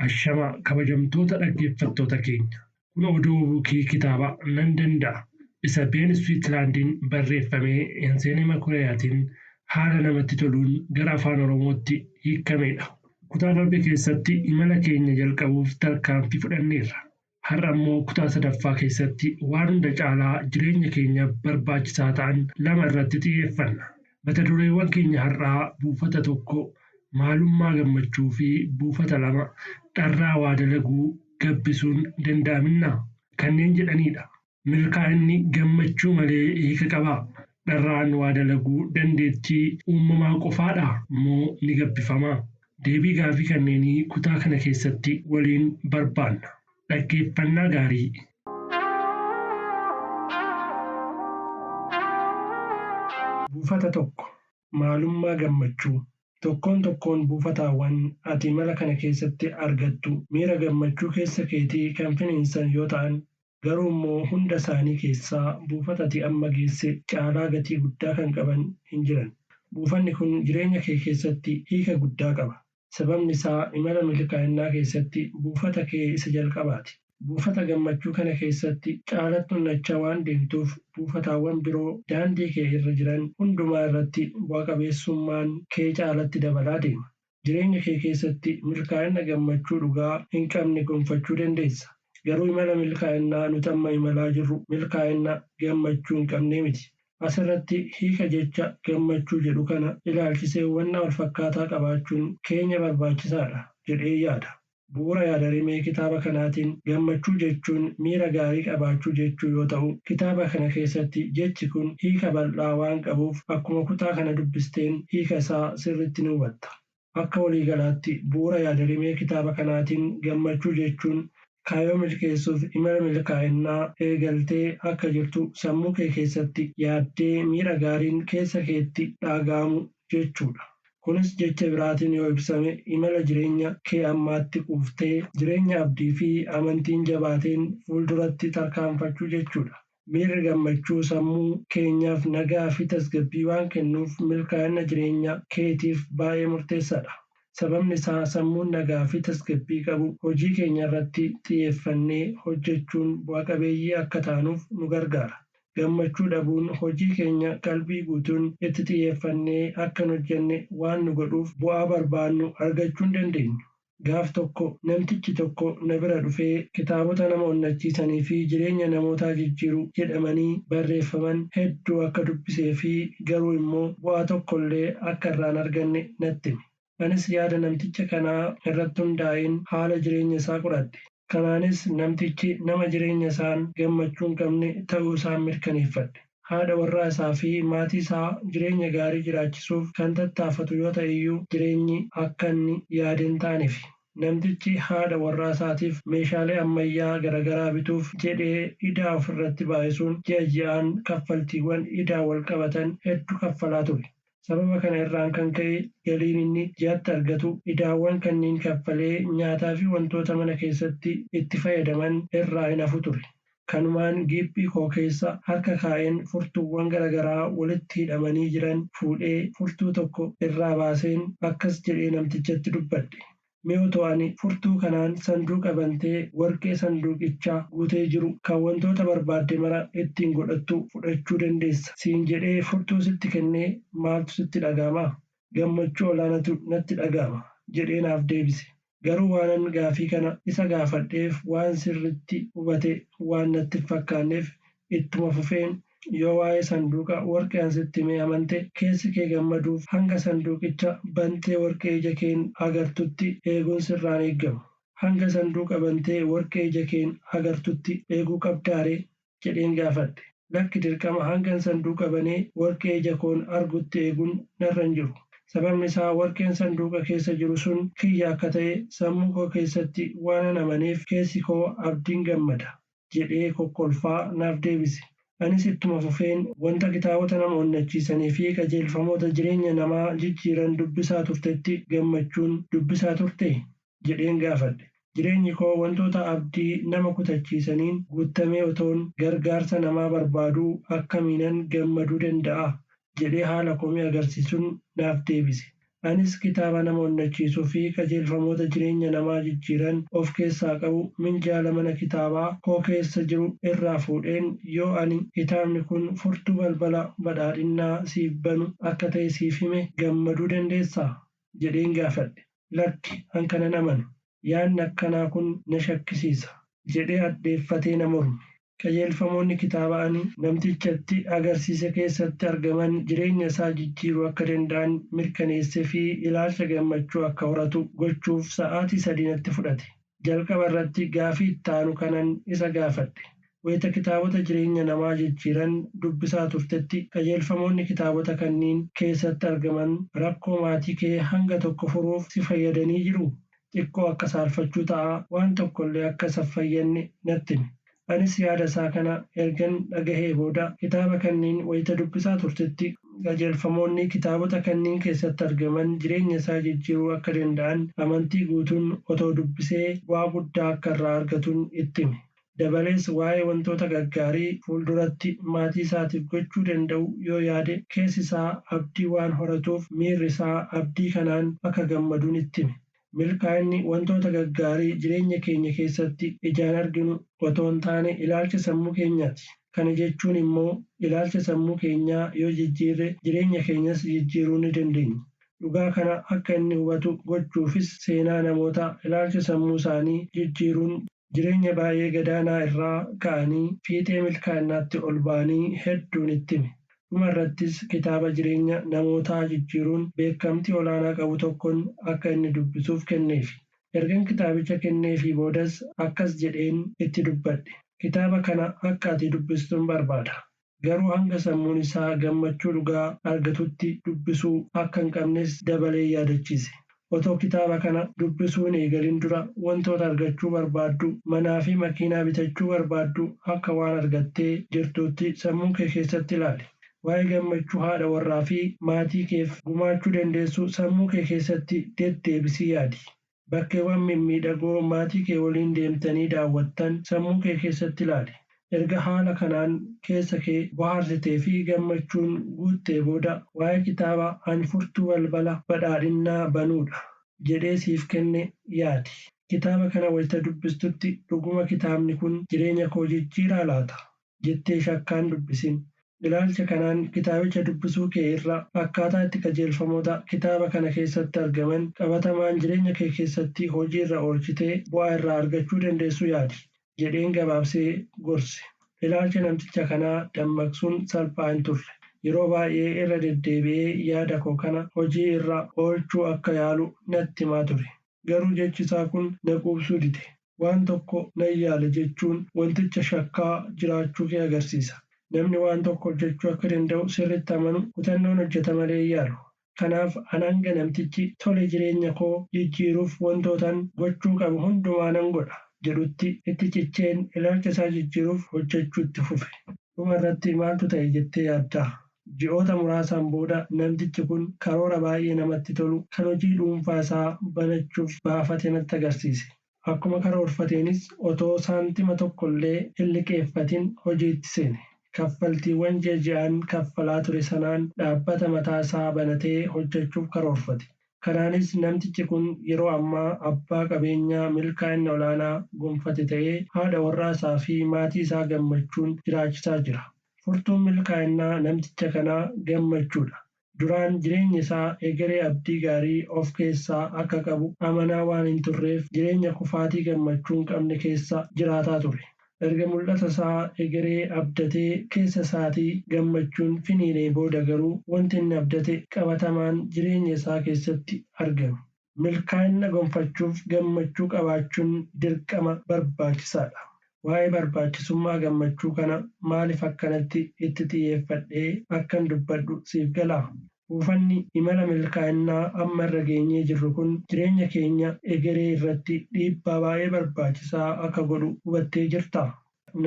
Ashama kabajamtoota dhaggeeffattoota keenya. Kun oduu kitaaba nan danda'a. Isa Ben Swiitlaandiin barreeffamee Enseenee Makurayaatiin haala namatti toluun gara afaan Oromootti hiikamedha. Kutaa darbe keessatti imala keenya jalqabuuf tarkaanfii fudhanneerra. Har'a immoo kutaa sadaffaa keessatti waan hunda caalaa jireenya keenya barbaachisaa ta'an lama irratti xiyyeeffanna. Mata dureewwan keenya har'aa buufata tokko maalummaa gammachuu fi buufata lama dharraa waa dalaguu gabbisuun danda'aminnaa kanneen jedhanidha. Milkaa'inni gammachuu malee hiika qabaa? Dharraan waa dalaguu dandeettii uumamaa qofaadhaa moo ni gabbifamaa? Deebii gaafii kanneenii kutaa kana keessatti waliin barbaanna. Dhaggeeffannaa gaarii. Buufata tokko maalummaa gammachuu. Tokkoon buufataawwan ati imala kana keessatti argattu miira gammachuu keessa keetii kan finiinsan yoo ta'an, garuu immoo hunda isaanii keessaa buufata ati amma geesse caalaa gatii guddaa kan qaban hin jiran. Buufanni kun jireenya kee keessatti hiika guddaa qaba. Sababni isaa imala milkaa'inaa keessatti buufata kee isa jalqabaati. Buufata gammachuu kana keessatti caalatti onnachaa waan deemtuuf buufataawwan biroo daandii kee irra jiran hundumaa irratti bu'a qabeessummaan kee caalatti dabalaa deema. Jireenya kee keessatti milkaa'ina gammachuu dhugaa hin qabne gonfachuu dandeessa. Garuu imala milkaa'inaa nuti amma imalaa jirru milkaa'ina gammachuu hin qabne miti. Asirratti hiika jecha gammachuu jedhu kana ilaalchisee wanta wal fakkaataa qabaachuun keenya barbaachisaadha jedhee yaada. Bu'uura yaadarimee kitaaba kanaatiin gammachuu jechuun miira gaarii qabaachuu jechuu yoo ta'u, kitaaba kana keessatti jechi kun hiika bal'aa waan qabuuf akkuma kutaa kana dubbisteen hiika isaa sirriitti ni hubatta. Akka waliigalaatti bu'uura yaadarimee kitaaba kanaatiin gammachuu jechuun kaayyoo milkeessuuf imala milkaa'inaa eegaltee akka jirtu sammuu kee keessatti yaaddee miira gaariin keessa keetti dhaga'amu jechuudha. Kunis jecha biraatiin yoo ibsame imala jireenya kee ammaatti quuftee jireenya abdii fi amantiin jabaateen fuulduratti tarkaanfachuu jechuudha. Miirri gammachuu sammuu keenyaaf nagaa fi tasgabbii waan kennuuf milkaa'ina jireenya keetiif baay'ee murteessaadha. Sababni isaa sammuun nagaa fi tasgabbii qabu hojii keenya irratti xiyyeeffannee hojjechuun bu'a qabeeyyii akka taanuuf nu gargaara. Gammachuu dhabuun hojii keenya qalbii guutuun itti xiyyeeffannee akka hin hojjenne waan nu godhuuf bu'aa barbaannu argachuu hin dandeenyu. Gaaf tokko namtichi tokko na bira dhufee kitaabota nama onnachiisanii fi jireenya namootaa jijjiiru jedhamanii barreeffaman hedduu akka dubbisee fi garuu immoo bu'aa tokkollee akka irraan arganne natti hime. Anis yaada namticha kanaa irratti hundaa'een haala jireenya isaa qoradhe. Kanaanis namtichi nama jireenya isaan gammachuu hin qabne ta'uu isaa mirkaneeffadhe. Haadha warraa isaa fi maatii isaa jireenya gaarii jiraachisuuf kan tattaafatu yoo ta'e iyyuu jireenyi akka inni yaade hin taaneef. Namtichi haadha warraa isaatiif meeshaalee ammayyaa garaagaraa bituuf jedhee idaa ofirratti baay'isuun ji'a ji'aan kaffaltiiwwan idaa wal qabatan hedduu kaffalaa ture. Sababa kana irraan kan ka'e galiin inni ji'atti argatu idaawwan kanneen kaffalee nyaataa fi wantoota mana keessatti itti fayyadaman irraa hin hafu ture. Kanumaan giiphii koo keessa harka kaa'een furtuuwwan garaagaraa walitti hidhamanii jiran fuudhee furtuu tokko irraa baaseen akkas jedhee namtichatti dubbadhe. Mee otoo ani furtuu kanaan sanduuqa bantee warqee sanduuqichaa guutee jiru kan wantoota barbaadde mara ittiin godhattu fudhachuu dandeessa siin jedhee furtuu sitti kennee maaltu sitti dhaga'ama? Gammachuu olaanaatu natti dhaga'ama jedhee naaf deebise. Garuu waanan gaafii kana isa gaafadheef waan sirriitti hubate waan natti fakkaanneef ittuma fufeen yoo waa'ee sanduuqa warqee sitti himee amante keessi kee gammaduuf hanga sanduuqicha bantee warqee ija keen agartutti eeguun sirraan eeggamu. Hanga sanduuqa bantee warqee ija keen agartutti eeguu qabdaaree jedheen gaafadhe. Lakki dirqama hangan sanduuqa banee warqee ija koon argutti eeguun narra hin jiru. Sababni isaa warqeen sanduuqa keessa jiru sun kiyya akka ta'e sammuu koo keessatti waan amaneef keessi koo abdiin gammada jedhee kokkolfaa naaf deebise. Anis ittuma fufeen wanta kitaabota nama onnachiisanii fi qajeelfamoota jireenya namaa jijjiiran dubbisaa turtetti gammachuun dubbisaa turte jedheen gaafadhe. Jireenyi koo wantoota abdii nama kutachiisaniin guutamee otoon gargaarsa namaa barbaaduu akkamiinan gammaduu danda'a jedhee haala komii agarsiisuun naaf deebise. Anis kitaaba nama onnachiisuu fi qajeelfamoota jireenya namaa jijjiiran of keessaa qabu minjaala mana kitaabaa koo keessa jiru irraa fuudheen yoo ani kitaabni kun furtuu balbala badhaadhinnaa siif banu akka ta'e siif hime gammaduu dandeessaa? jedheen gaafadhe. Lakki an kanan amanu. Yaadni akkanaa kun na shakkisiisa jedhee addeeffatee na morme. Qajeelfamoonni kitaaba ani namtichatti agarsiise keessatti argaman jireenya isaa jijjiiruu akka danda'an mirkaneessee fi ilaalcha gammachuu akka horatu gochuuf sa'aatii 3 natti fudhate. Jalqaba irratti gaafii itti aanu kanan isa gaafadhe. Wayita kitaabota jireenya namaa jijjiiran dubbisaa turtetti qajeelfamoonni kitaabota kanneen keessatti argaman rakkoo maatii kee hanga tokko furuuf si fayyadanii jiru. Xiqqoo akka saalfachuu ta'a waan tokkollee akka isa fayyadne natti hime. Anis yaada isaa kana ergan dhagahee booda kitaaba kanneen wayita dubbisaa turtetti qajeelfamoonni kitaabota kanneen keessatti argaman jireenya isaa jijjiiruu akka danda'an amantii guutuun otoo dubbisee bu'aa guddaa akka irraa argatuun itti hime. Dabalees waa'ee wantoota gaggaarii fuulduratti maatii isaatiif gochuu danda'u yoo yaade keessi isaa abdii waan horatuuf miirri isaa abdii kanaan akka gammaduun itti hime. Milkaa'inni wantoota gaggaarii jireenya keenya keessatti ijaan arginu otoo hin taane ilaalcha sammuu keenyaati. Kana jechuun immoo ilaalcha sammuu keenyaa yoo jijjiirre jireenya keenyas jijjiiruu ni dandeenya. Dhugaa kana akka inni hubatu gochuufis seenaa namoota ilaalcha sammuu isaanii jijjiiruun jireenya baay'ee gadaanaa irraa ka'anii fiixee milkaa'inaatti ol ba'anii hedduun itti hime. Dhuma irrattis kitaaba jireenya namootaa jijjiiruun beekamtii olaanaa qabu tokkoon akka inni dubbisuuf kenneefi. Ergan kitaabicha kenneefii boodas akkas jedheen itti dubbadhe. Kitaaba kana akka ati dubbistuun barbaada. Garuu hanga sammuun isaa gammachuu dhugaa argatutti dubbisuu akka hin qabnes dabalee yaadachiise. Otoo kitaaba kana dubbisuun eegalin dura wantoota argachuu barbaaddu manaa fi makiinaa bitachuu barbaaddu akka waan argattee jirtuutti sammuu kee keessatti ilaali. Waa'ee gammachuu haadha warraa fi maatii keef gumaachuu dandeessu sammuu kee keessatti deddeebisii yaadi. Bakkeewwan mimmiidhagoo maatii kee waliin deemtanii daawwattan sammuu kee keessatti ilaali. Erga haala kanaan keessa kee bohaarsitee fi gammachuun guuttee booda waa'ee kitaaba ani furtuu balbala badhaadhinnaa banuudha jedhee siif kenne yaadi. Kitaaba kana wayita dubbistutti dhuguma kitaabni kun jireenya koo jijjiiraa laata jettee shakkaan dubbisin. Ilaalcha kanaan kitaabicha dubbisuu kee irra akkaataa itti qajeelfamoota kitaaba kana keessatti argaman qabatamaan jireenya kee keessatti hojii irra oolchitee bu'aa irraa argachuu dandeessu yaadi jedheen gabaabsee gorse. Ilaalcha namticha kanaa dammaqsuun salphaa hin turre. Yeroo baay'ee irra deddeebi'ee yaada koo kana hojii irra oolchuu akka yaalu natti himaa ture. Garuu jechi isaa kun na quubsuu dide. Waan tokko nan yaala jechuun wanticha shakkaa jiraachuu kee agarsiisa. Namni waan tokko hojjechuu akka danda'u sirriitti amanu kutannoon hojjeta malee yaalu. Kanaaf an hanga namtichi tole jireenya koo jijjiiruuf wantootan gochuu qabu hundumaa nan godha jedhutti itti cicheen ilaalcha isaa jijjiiruuf hojjechuu itti fufe. Dhuma irratti maaltu ta'e jettee yaaddaa? Ji'oota muraasaan booda namtichi kun karoora baay'ee namatti tolu kan hojii dhuunfaa isaa banachuuf baafate natti agarsiise. Akkuma karoorfateenis otoo saantima tokkollee hin liqeeffatin hojiitti seene. Kaffaltiiwwan ji'aan kaffalaa ture sanaan dhaabbata mataa isaa banatee hojjechuuf karoorfate. Kanaanis namtichi kun yeroo ammaa abbaa qabeenyaa milkaa'ina olaanaa gonfate ta'ee haadha warraa isaa fi maatii isaa gammachuun jiraachisaa jira. Furtuun milkaa'inaa namticha kanaa gammachuudha. Duraan jireenya isaa egeree abdii gaarii of keessaa akka qabu amanaa waan hin turreef jireenya kufaatii gammachuu hin qabne keessa jiraataa ture. Erga mul'ata isaa egeree abdatee keessa isaatii gammachuun finiinee booda garuu wanti inni abdate qabatamaan jireenya isaa keessatti argama. Milkaa'ina gonfachuuf gammachuu qabaachuun dirqama barbaachisaadha. Waa'ee barbaachisummaa gammachuu kana maaliif akkanatti itti xiyyeeffadhee akkan dubbadhu siif galaa? Buufanni imala milkaa'inaa amma irra geenyee jirru kun jireenya keenya egeree irratti dhiibbaa baay'ee barbaachisaa akka godhu hubattee jirtaa?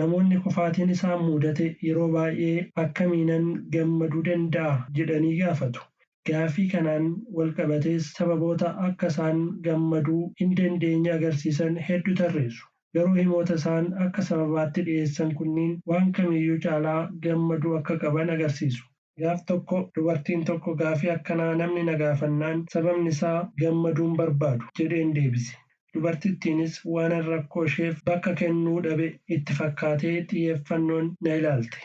Namoonni kufaatiin isaan mudate yeroo baay'ee akkamiinan gammaduu danda'a jedhanii gaafatu. Gaafii kanaan walqabatees sababoota akka isaan gammaduu hin dandeenye agarsiisan hedduu tarreessu. Garuu himoota isaan akka sababaatti dhiyeessan kunniin waan kamiiyyuu caalaa gammaduu akka qaban agarsiisu. Gaaf tokko dubartiin tokko gaafii akkanaa namni na gaafannaan sababni isaa gammaduun barbaadu jedheen deebise. Dubartittiinis waan rakkoo isheef bakka kennuu dhabe itti fakkaatee xiyyeeffannoon na ilaalte.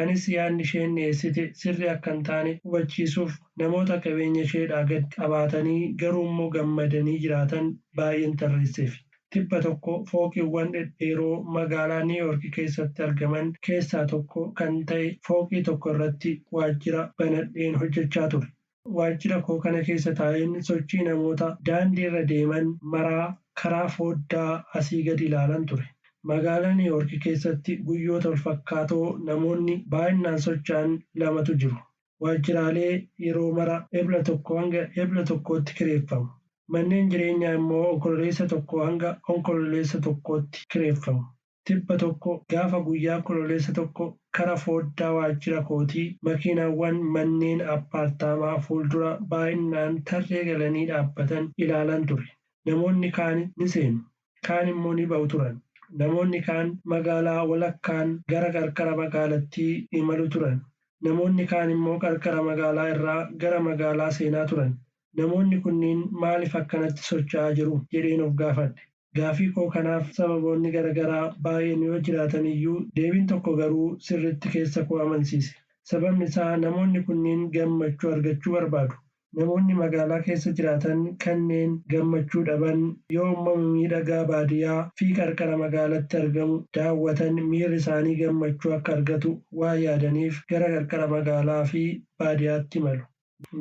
Anis yaadni isheen dhiyeessite sirrii akka hin taane hubachiisuuf namoota qabeenya isheedhaa gad qabaatanii garuu immoo gammadanii jiraatan baay'een tarreesseef. Tibba tokko fooqiiwwan dhedheeroo magaalaa Niiwuork keessatti argaman keessaa tokko kan ta'e fooqii tokko irratti waajjira banadheen hojjechaa ture. Waajjira koo kana keessa taa'een sochii namoota daandii irra deeman maraa karaa foddaa asii gad ilaalan ture. Magaalaa Niiwuork keessatti guyyoota walfakkaatoo namoonni baay'inaan socho'an lamatu jiru. Waajjiraalee yeroo mara ebla tokko hanga ebla tokkootti kireeffamu. Manneen jireenyaa immoo onkololeessa tokko hanga onkololeessa tokkootti kireeffamu. Tibba tokko gaafa guyyaa onkololeessa tokko kara foddaa waajjira kootii makiinaawwan manneen appaartaamaa fuuldura baay'inaan tarree galanii dhaabbatan ilaalan ture. Namoonni kaan ni seenu, kaan immoo ni ba'u turan. Namoonni kaan magaalaa walakkaan gara qarqara magaalattii imalu turan. Namoonni kaan immoo qarqara magaalaa irraa gara magaalaa seenaa turan. Namoonni kunniin maaliif akkanatti socho'aa jiru jedheen of gaafadhe. Gaafii koo kanaaf sababoonni garaagaraa baay'een yoo jiraatan iyyuu deebiin tokko garuu sirriitti keessa koo amansiise. Sababni isaa namoonni kunniin gammachuu argachuu barbaadu. Namoonni magaalaa keessa jiraatan kanneen gammachuu dhaban yoo uumama miidhagaa baadiyyaa fi qarqara magaalaatti argamu daawwatan miirri isaanii gammachuu akka argatu waan yaadaniif gara qarqara magaalaa fi baadiyyaatti imalu.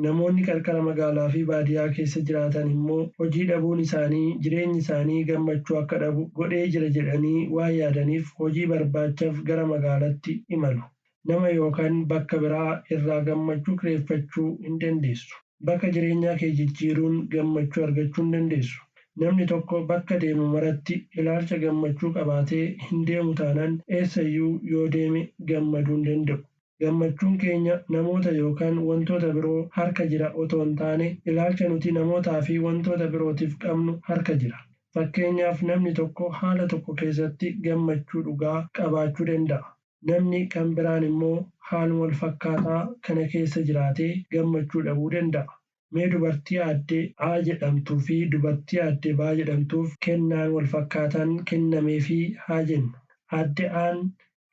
Namoonni qarqara magaalaa fi baadiyyaa keessa jiraatan immoo hojii dhabuun isaanii jireenyi isaanii gammachuu akka dhabu godhee jira jedhanii waan yaadaniif hojii barbaachaaf gara magaalaatti imalu. Nama yookaan bakka biraa irraa gammachuu kireeffachuu hin dandeessu. Bakka jireenyaa kee jijjiiruun gammachuu argachuu hin dandeessu. Namni tokko bakka deemu maratti ilaalcha gammachuu qabaatee hin deemu taanaan eessayyuu yoo deeme gammaduu hin danda'u. Gammachuun keenya namoota yookaan wantoota biroo harka jira otoo hin taane ilaalcha nuti namootaa fi wantoota birootiif qabnu harka jira. Fakkeenyaaf namni tokko haala tokko keessatti gammachuu dhugaa qabaachuu danda'a. Namni kan biraan immoo haaluma wal fakkaataa kana keessa jiraatee gammachuu dhabuu danda'a. Mee dubartii aaddee A jedhamtuu fi dubartii aaddee B jedhamtuuf kennaan wal fakkaataan kennameefii haa jennu. Aaddee A'n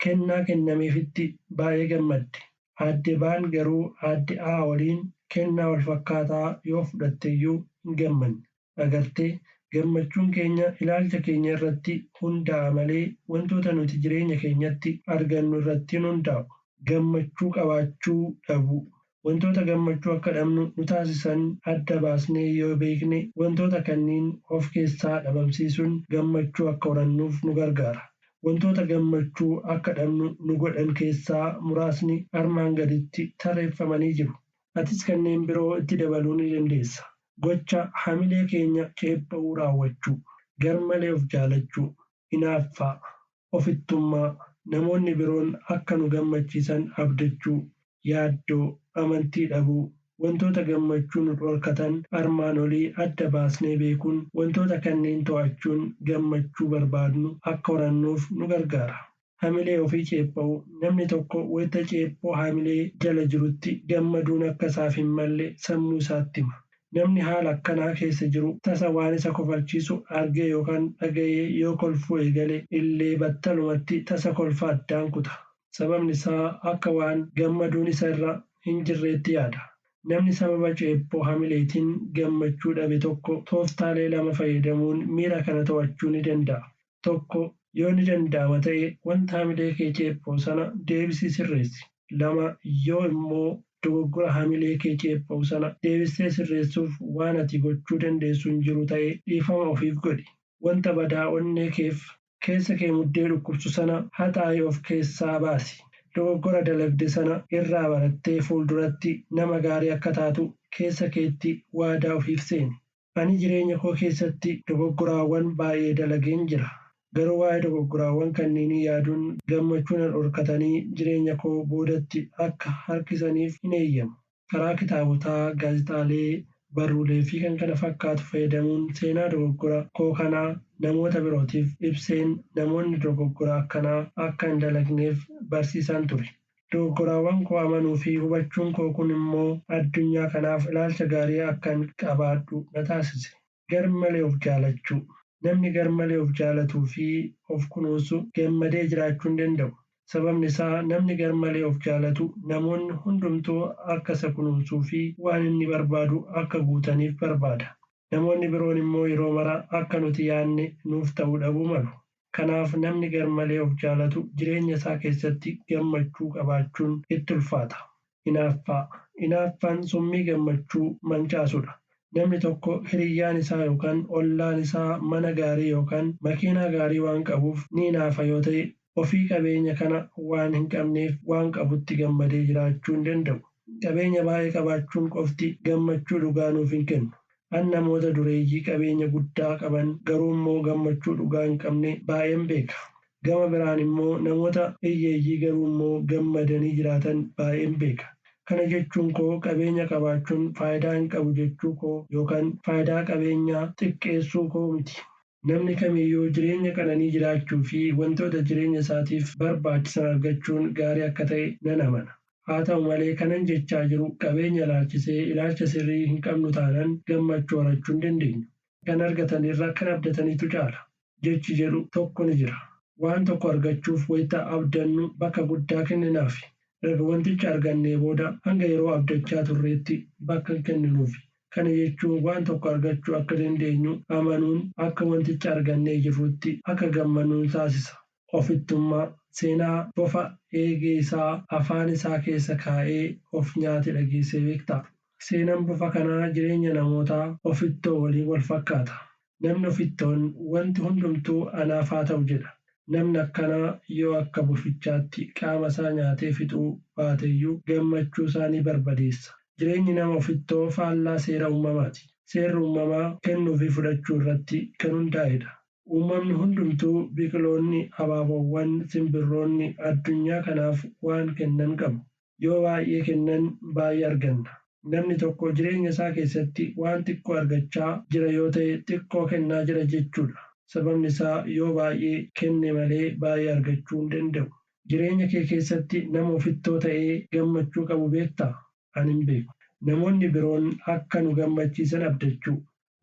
kennaa kennameefitti baay'ee gammadde. Aaddee B'n garuu aaddee A waliin kennaa wal fakkaataa yoo fudhatte iyyuu hin gammanne. Agartee gammachuun keenya ilaalcha keenya irratti hundaa'a malee wantoota nuti jireenya keenyatti argannu irratti hin hundaa'u. Gammachuu qabaachuu dhabu. Wantoota gammachuu akka dhabnu nu taasisan adda baasnee yoo beekne wantoota kanneen of keessaa dhabamsiisuun gammachuu akka horannuuf nu gargaara. Wantoota gammachuu akka dhabnu nu godhan keessaa muraasni armaan gaditti tarreeffamanii jiru. Atis kanneen biroo itti dabaluu ni dandeessa. Gocha hamilee keenya ceepha'uu raawwachuu, garmalee of jaalachuu, hinaaffaa, ofittummaa, namoonni biroon akka nu gammachiisan abdachuu, yaaddoo, amantii dhabuu, wantoota gammachuu nu dhorkatan armaan olii adda baasnee beekuun wantoota kanneen to'achuun gammachuu barbaadnu akka horannuuf nu gargaara. Hamilee ofii ceepha'uu namni tokko wayita ceephoo hamilee jala jirutti gammaduun akka isaaf hin malle sammuu isaatti hima. Namni haala akkanaa keessa jiru tasa waan isa kofalchiisu argee yookaan dhaga'ee yoo kolfuu eegale illee battalumatti tasa kolfa addaan kuta. Sababni isaa akka waan gammaduun isa irra hin jirreetti yaada. Namni sababa ceephoo hamileetiin gammachuu dhabe tokko tooftaalee lama fayyadamuun miira kana to'achuu ni danda'a. Tokko yoo ni danda'ama ta'e wanta hamilee kee ceephoo sana deebisii sirreessi. 2 yoo immoo dogoggora hamilee kee ceephoo sana deebistee sirreessuuf waan ati gochuu dandeessu hin jiru ta'e dhiifama ofiif godhi. Wanta badaa onnee keef keessa kee muddee dhukkubsu sana haxaa'ii of keessaa baasi. Dogoggora dalagde sana irraa barattee fuulduratti nama gaarii akka taatu keessa keetti waadaa ofiif seeni. Ani jireenya koo keessatti dogoggoraawwan baay'ee dalageen jira. Garuu waa'ee dogoggoraawwan kanneenii yaaduun gammachuu na dhorkatanii jireenya koo boodatti akka harkisaniif hin eeyyamu. Karaa kitaabotaa, gaazexaalee, barruulee fi kan kana fakkaatu fayyadamuun seenaa dogoggora koo kanaa namoota birootiif ibseen namoonni dogoggora akkanaa akka hin dalagneef barsiisaan ture. Dogoggoraawwan koo amanuu fi hubachuun koo kun immoo addunyaa kanaaf ilaalcha gaarii akkan qabaadhu na taasise. Garmalee of jaalachuu. Namni garmalee of jaalatuu fi of kunuunsu gammadee jiraachuu hin danda'u. Sababni isaa namni garmalee of jaalatu namoonni hundumtuu akka isa kunuunsuu fi waan inni barbaadu akka guutaniif barbaada. Namoonni biroon immoo yeroo mara akka nuti yaadne nuuf ta'uu dhabuu malu. Kanaaf namni garmalee of jaalatu jireenya isaa keessatti gammachuu qabaachuun itti ulfaata. Hinaaffaa. Hinaaffaan summii gammachuu mancaasudha. Namni tokko hiriyyaan isaa yookaan ollaan isaa mana gaarii yookaan makiinaa gaarii waan qabuuf ni hinaafa yoo ta'e ofii qabeenya kana waan hin qabneef waan qabutti gammadee jiraachuu hin danda'u. Qabeenya baay'ee qabaachuun qofti gammachuu dhugaa nuuf hin kennu. An namoota dureeyyii qabeenya guddaa qaban garuu immoo gammachuu dhugaa hin qabne baay'een beeka. Gama biraan immoo namoota hiyyeeyyii garuu immoo gammadanii jiraatan baay'een beeka. Kana jechuun koo qabeenya qabaachuun faayidaa hin qabu jechuu koo yookaan faayidaa qabeenyaa xiqqeessuu koo miti. Namni kamiyyuu jireenya qananii jiraachuu fi wantoota jireenya isaatiif barbaachisan argachuun gaarii akka ta'e nan amana. Haa ta'u malee kanan jechaa jiru qabeenya ilaalchisee ilaalcha sirrii hin qabnu taanaan gammachuu horachuu hin dandeenyu. Kan argatan irraa kan abdataniitu caala. Jechi jedhu tokko ni jira. Waan tokko argachuuf wayita abdannu bakka guddaa kenninaafi. Erga wanticha argannee booda hanga yeroo abdachaa turreetti bakka hin kenninuufi. Kana jechuun waan tokko argachuu akka dandeenyu amanuun akka wanticha argannee jirrutti akka gammannuun taasisa. Ofittummaa seenaa bofa eegee isaa afaan isaa keessa kaa'ee of nyaate dhageessee beektaa? Seenaan bofa kanaa jireenya namootaa ofittoo waliin wal fakkaata. Namni ofittoon wanti hundumtuu anaaf haa ta'u jedha. Namni akkanaa yoo akka bofichaatti qaama isaa nyaatee fixuu baateyyuu gammachuu isaa ni barbadeessa. Jireenyi nama ofittoo faallaa seera uumamaati. Seerri uumamaa kennuu fi fudhachuu irratti kan hundaa'edha. Uumamni hundumtuu biqiloonni, abaaboowwan, simbirroonni addunyaa kanaaf waan kennan qabu. Yoo baay'ee kennan baay'ee arganna. Namni tokko jireenya isaa keessatti waan xiqqoo argachaa jira yoo ta'e xiqqoo kennaa jira jechuudha. Sababni isaa yoo baay'ee kenne malee baay'ee argachuu hin danda'u. Jireenya kee keessatti nama ofittoo ta'ee gammachuu qabu beektaa? Ani hin beeku. Namoonni biroon akka nu gammachiisan abdachuu.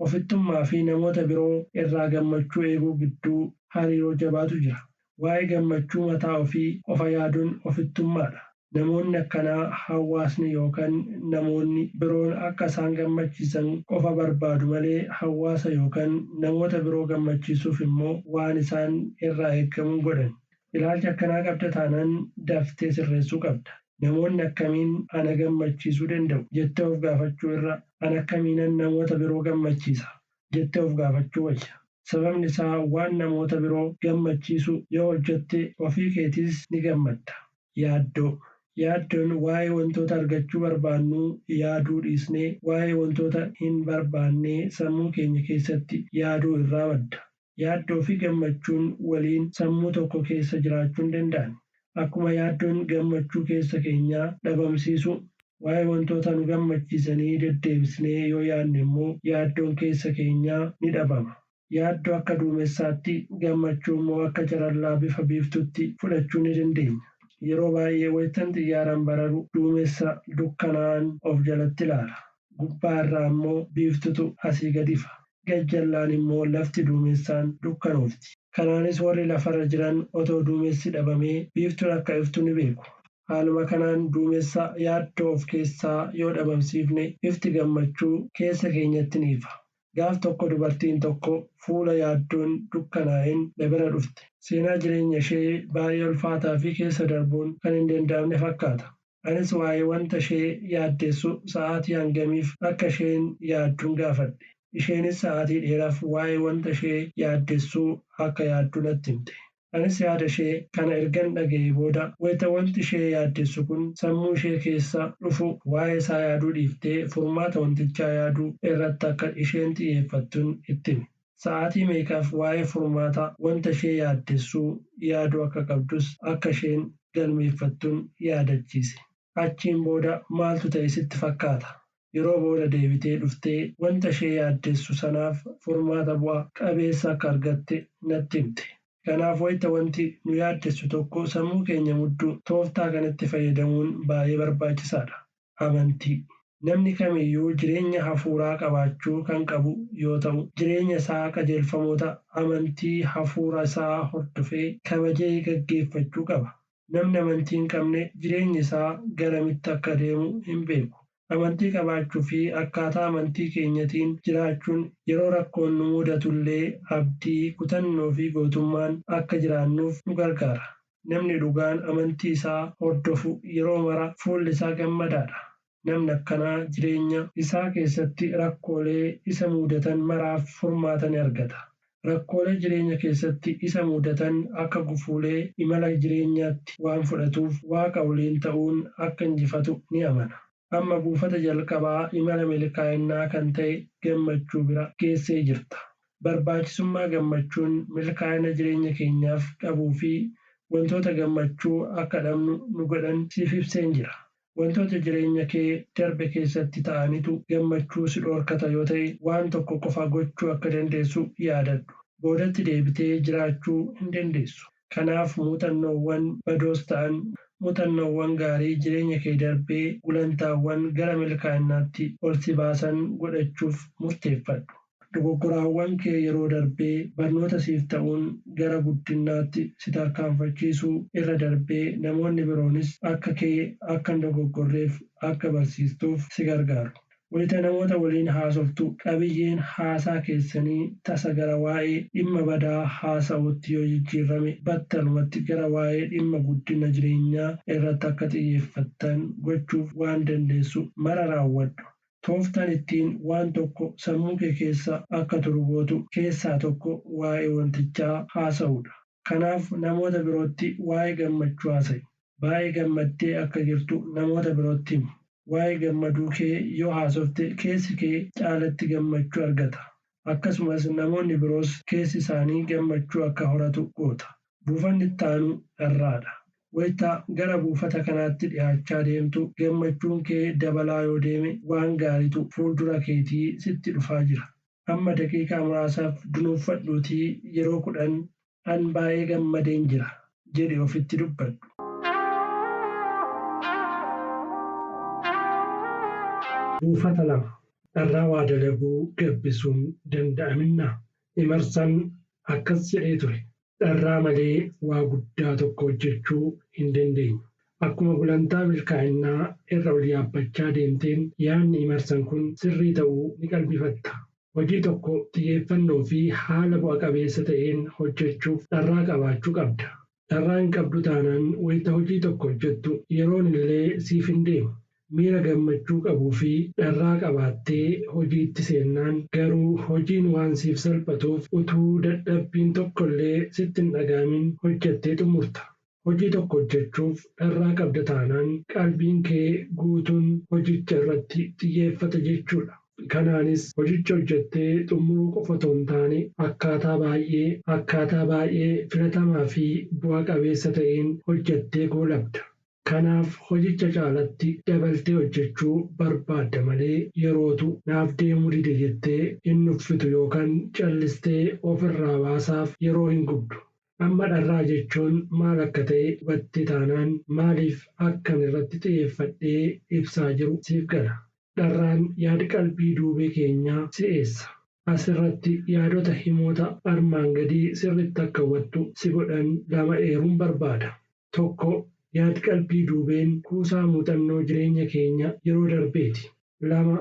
Ofittummaa fi namoota biroo irraa gammachuu eeguu gidduu hariiroo jabaatu jira. Waa'ee gammachuu mataa ofii qofa yaaduun ofittummaadha. Namoonni akkanaa hawaasni yookaan namoonni biroon akka isaan gammachiisan qofa barbaadu malee hawaasa yookaan namoota biroo gammachiisuuf immoo waan isaan irraa eegamu godhan. Ilaalcha akkanaa qabda taanaan daftee sirreessuu qabda. Namoonni akkamiin ana gammachiisuu danda'u jettee of gaafachuu irra ana akkamiinan namoota biroo gammachiisa jettee of gaafachuu wayya. Sababni isaa waan namoota biroo gammachiisu yoo hojjette ofii keetiis ni gammadda. Yaaddoo. Yaaddoon waa'ee wantoota argachuu barbaannuu yaaduu dhiisnee waa'ee wantoota hin barbaannee sammuu keenya keessatti yaaduu irraa madda. Yaaddoo fi gammachuun waliin sammuu tokko keessa jiraachuu hin danda'an. Akkuma yaaddoon gammachuu keessa keenyaa dhabamsiisu waa'ee wantoota nu gammachiisanii deddeebisnee yoo yaadne immoo yaaddoon keessa keenyaa ni dhabama. Yaaddoo akka duumessaatti gammachuu immoo akka carallaa bifa biiftutti fudhachuu ni dandeenya. Yeroo baay'ee wayitan xiyyaaraan bararu duumessa dukkanaan of jalatti ilaala. Gubbaa irraa immoo biiftutu asii gad ifa. Gajjallaan immoo lafti duumessaan dukkanoofti. Kanaanis warri lafarra jiran otoo duumessi dhabamee biiftuun akka iftu ni beeku. Haaluma kanaan duumessa yaaddoo of keessaa yoo dhabamsiifne ifti gammachuu keessa keenyatti ni ifa. Gaaf tokko dubartiin tokko fuula yaaddoon dukkanaa'een na bira dhufte. Seenaa jireenya ishee baay'ee ulfaataa fi keessa darbuun kan hin danda'amne fakkaata. Anis waa'ee wanta ishee yaaddeessu sa'aatii hangamiif akka isheen yaadduun gaafadhe. Isheenis sa'aatii dheeraaf waa'ee wanta ishee yaaddeessuu akka yaaddu natti himte. Anis yaada ishee kana ergan dhaga'ee booda wayita wanti ishee yaaddeessu kun sammuu ishee keessa dhufu waa'ee isaa yaaduu dhiiftee furmaata wantichaa yaaduu irratti akka isheen xiyyeeffattuun itti hime. Sa'aatii meeqaaf waa'ee furmaata wanta ishee yaaddeessuu yaaduu akka qabdus akka isheen galmeeffattuun yaadachiise. Achiin booda maaltu ta'e sitti fakkaata? Yeroo booda deebitee dhuftee wanta ishee yaaddeessu sanaaf furmaata bu'aa qabeessa akka argatte natti himte. Kanaaf wayita wanti nu yaaddessu tokko sammuu keenya mudduu tooftaa kanatti fayyadamuun baay'ee barbaachisaadha. Amantii. Namni kamiyyuu jireenya hafuuraa qabaachuu kan qabu yoo ta'u, jireenya isaa qajeelfamoota amantii hafuura isaa hordofee kabajee gaggeeffachuu qaba. Namni amantii hin qabne jireenyi isaa garamitti akka deemu hin beeku. Amantii qabaachuu fi akkaataa amantii keenyatiin jiraachuun yeroo rakkoon nu mudatullee abdii, kutannoo fi gootummaan akka jiraannuuf nu gargaara. Namni dhugaan amantii isaa hordofu yeroo mara fuulli isaa gammadaadha. Namni akkanaa jireenya isaa keessatti rakkoolee isa mudatan maraaf furmaata ni argata. Rakkoolee jireenya keessatti isa mudatan akka gufuulee imala jireenyaatti waan fudhatuuf Waaqa waliin ta'uun akka injifatu ni amana. Amma buufata jalqabaa imala milkaa'inaa kan ta'e gammachuu bira geessee jirta. Barbaachisummaa gammachuun milkaa'ina jireenya keenyaaf qabuu fi wantoota gammachuu akka dhabnu nu godhan siif ibseen jira. Wantoota jireenya kee darbe keessatti ta'anitu gammachuu si dhorkata yoo ta'e waan tokko qofa gochuu akka dandeessu yaadadhu. Boodatti deebitee jiraachuu hin dandeessu. Kanaaf muuxannoowwan badoos ta'an muuxannoowwan gaarii jireenya kee darbee gulantaawwan gara milkaa'inaatti ol si baasan godhachuuf murteeffadhu. Dogoggoraawwan kee yeroo darbee barnoota siif ta'uun gara guddinaatti si tarkaanfachiisuu irra darbee namoonni biroonis akka kee akka hin dogoggorreef akka barsiistuuf si gargaaru. Wayita namoota waliin haasoftu qabiyyeen haasaa keessanii tasa gara waa'ee dhimma badaa haasa'uutti yoo jijjiirame battalumatti gara waa'ee dhimma guddina jireenyaa irratti akka xiyyeeffattan gochuuf waan dandeessu mara raawwadhu. Tooftaan ittiin waan tokko sammuu kee keessa akka turu gootu keessaa tokko waa'ee wantichaa haasa'uudha. Kanaaf namoota birootti waa'ee gammachuu haasa'i. Baay'ee gammaddee akka jirtu namoota birootti himi. Waa'ee gammaduu kee yoo haasofte keessi kee caalatti gammachuu argata. Akkasumas namoonni biroos keessi isaanii gammachuu akka horatu goota. Buufanni itti aanu dharraadha. Wayita gara buufata kanaatti dhiyaachaa deemtu gammachuun kee dabalaa yoo deeme waan gaariitu fuuldura keetii sitti dhufaa jira. Amma daqiiqaa muraasaaf dunuuffadhuutii yeroo 10 an baay'ee gammadeen jira jedhi ofitti dubbadhu. Buufata 2. Dharraa waa dalaguu gabbisuun danda'aminaa? Imarsan akkas jedhee ture. Dharraa malee waa guddaa tokko hojjechuu hin dandeenyu. Akkuma gulantaa milkaa'inaa irra ol yaabbachaa deemteen yaadni imarsan kun sirrii ta'uu ni qalbifatta. Hojii tokko xiyyeeffannoo fi haala bu'a qabeessa ta'een hojjechuuf dharraa qabaachuu qabda. Dharraa hin qabdu taanaan wayita hojii tokko hojjettu yeroon illee siif hin deemu. Miira gammachuu qabuu fi dharraa qabaattee hojiitti seennaan garuu hojiin waan siif salphatuuf utuu dadhabbiin tokkollee sitti hin dhagaamin hojjettee xumurta. Hojii tokko hojjechuuf dharraa qabda taanaan qalbiin kee guutuun hojicha irratti xiyyeeffata jechuudha. Kanaanis hojicha hojjettee xumuruu qofa otoo hin taane akkaataa baay'ee filatamaa fi bu'a qabeessa ta'een hojjettee goolabda. Kanaaf hojicha caalatti dabaltee hojjechuu barbaadda malee yerootu naaf deemuu dide jettee hin nuffitu yookaan callistee ofirraa baasaaf yeroo hin gubdu. Amma dharraa jechuun maal akka ta'e hubattee taanaan maaliif akkan irratti xiyyeeffadhee ibsaa jiru siif gala. Dharraan yaada qalbii duubee keenyaa si'eessa. Asirratti yaadota himoota armaan gadii sirriitti akka hubattu si godhan 2 eeruun barbaada. 1. Yaadi qalbii duubeen kuusaa muuxannoo jireenya keenya yeroo darbeeti. 2.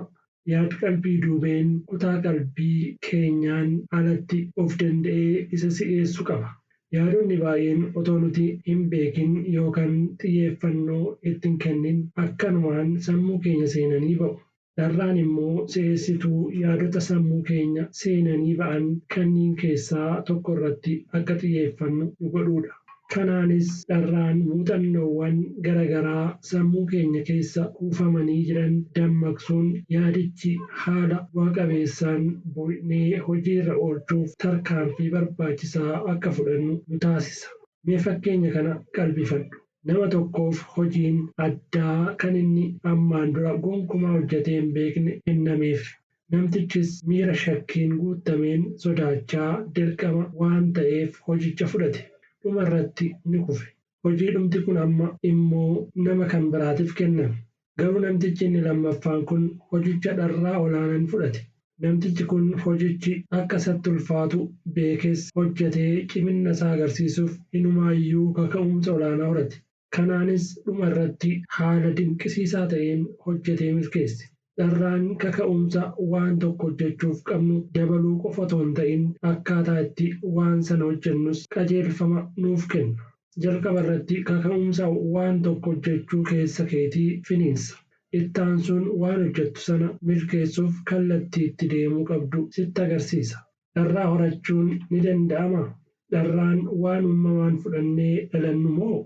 Yaadi qalbii duubeen kutaa qalbii keenyaan alatti of danda'ee isa si'eessu qaba. Yaadonni baay'een otoo nuti hin beekin yookaan xiyyeeffannoo ittiin kennin akkanumaan sammuu keenya seenanii ba'u. Dharraan immoo si'eessituu yaadota sammuu keenya seenanii ba'an kanneen keessaa tokko irratti akka xiyyeeffannu nu godhuudha. Kanaanis dharraan muuxannoowwan garaagaraa sammuu keenya keessa kuufamanii jiran dammaqsuun yaadichi haala bu'a qabeessaan bu'nee hojiirra oolchuuf tarkaanfii barbaachisaa akka fudhannu nu taasisa. Mee fakkeenya kana qalbifadhu. Nama tokkoof hojiin addaa kan inni ammaan dura gonkumaa hojjetee hin beekne kennameef. Namtichis miira shakkiin guutameen sodaachaa dirqama waan ta'eef hojicha fudhate. Dhumarratti ni kufe. Hojii dhumti kun amma immoo nama kan biraatiif kenname. Garuu namtichi inni lammaffaan kun hojicha dharraa olaanaan fudhate. Namtichi kun hojichi akka isatti ulfaatu beekes hojjetee cimina isaa agarsiisuuf inumaayyuu kaka'umsa olaanaa horate. Kanaanis dhumarratti haala dinqisiisaa ta'een hojjetee milkeesse. Dharraan kaka'umsa waan tokko hojjechuuf qabnu dabaluu qofa otoo hin ta'in akkaataa itti waan sana hojjennus qajeelfama nuuf kenna. Jalqaba irratti kaka'umsa waan tokko hojjechuu keessa keetii finiinsa. Itti aansuun waan hojjettu sana milkeessuuf kallattii itti deemuu qabdu sitti agarsiisa. Dharraa horachuun ni danda'amaa? Dharraan waan uumamaan fudhannee dhalannu moo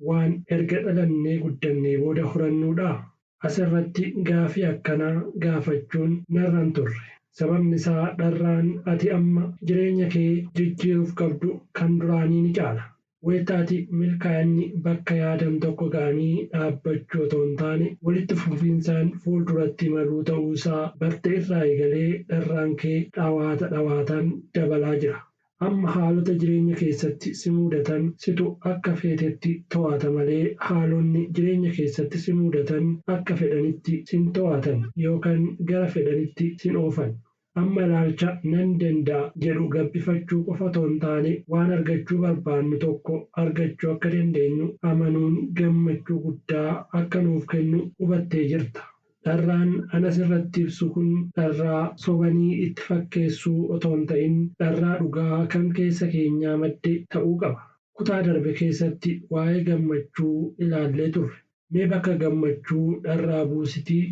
waan erga dhalannee guddannee booda horannuudhaa? Asirratti gaafii akkanaa gaafachuun narra hin turre. Sababni isaa dharraan ati amma jireenya kee jijjiiruuf qabdu kan duraanii ni caala. Wayitaati milkaa'inni bakka yaadan tokko ga'anii dhaabbachuu otoo hin taane walitti fufiinsaan fuulduratti imaluu ta'uusaa barte irraa eegalee dharraan kee dhawaataan dabalaa jira. Amma haalota jireenya keessatti si mudatan situ akka feetetti to'ata malee haalonni jireenya keessatti si mudatan akka fedhanitti sin to'atan yookaan gara fedhanitti sin oofan. Amma ilaalcha nan danda'a jedhu gabbifachuu qofa otoo hin taane waan argachuu barbaannu tokko argachuu akka dandeenyu amanuun gammachuu guddaa akka nuuf kennu hubattee jirta. Dharraan anas irratti ibsu kun dharraa sobanii itti fakkeessuu otoo hin ta'in dharraa dhugaa kan keessa keenyaa madde ta'uu qaba. Kutaa darbe keessatti waa'ee gammachuu ilaallee turre. Mee bakka gammachuu dharraa buusitii